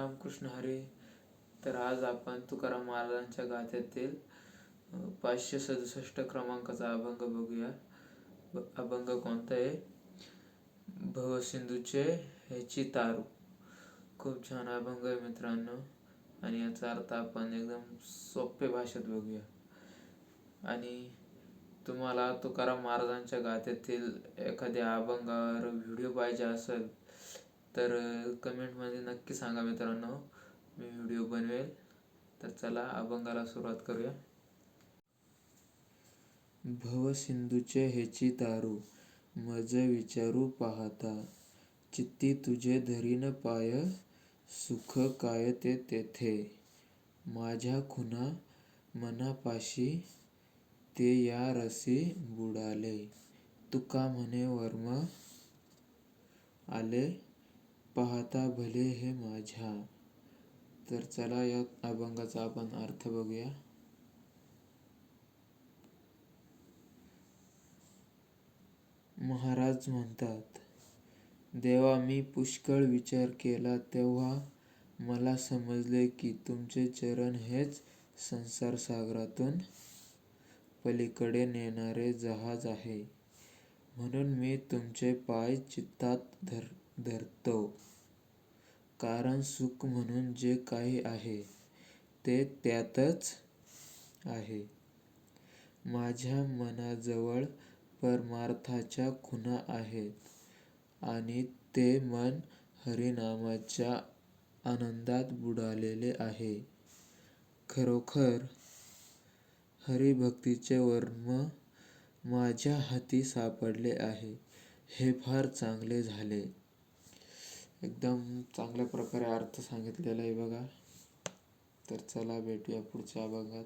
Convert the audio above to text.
रामकृष्ण हरी. तर आज आपण तुकाराम महाराजांच्या गाथ्यातील 567 क्रमांकाचा अभंग बघूया. अभंग कोणता आहे? भवसिंधूचे ह्याची तारू. खूप छान अभंग आहे मित्रांनो, आणि याचा अर्थ आपण एकदम सोप्या भाषेत बघूया. आणि तुम्हाला तुकाराम महाराजांच्या गाथ्यातील एखाद्या अभंगावर व्हिडिओ पाहिजे असेल तर कमेंटमध्ये नक्की सांगा मित्रांनो, मी व्हिडिओ बनवेल. तर चला अभंगाला सुरुवात करूया. भवसिंधूचे ह्याची तारू, मज विचारू पाहता. चित्ती तुझे धरीन पाय, सुख काय ते तेथे. माझ्या खुना मनापाशी, ते या रसी बुडाले. तुका म्हणे वर्म आले, पाहता भले हे माझ्या. तर चला या अभंगाचा आपण अर्थ बघूया. महाराज म्हणतात, देवा मी पुष्कळ विचार केला तेव्हा मला समजले की तुमचे चरण हेच संसार सागरातून पलीकडे नेणारे जहाज आहे. म्हणून मी तुमचे पाय चित्तात धरतो. कारण सुख म्हणून जे काही आहे ते त्यातच आहे. माझ्या मनाजवळ परमार्थाच्या खुणा आहेत आणि ते मन हरिनामाच्या आनंदात बुडालेले आहे. खरोखर हरिभक्तीचे वर्म माझ्या हाती सापडले आहे. हे फार चांगले झाले. एकदम चांगल्या प्रकारे अर्थ सांगितलेला आहे बघा. तर चला भेटूया पुढच्या अभंगात.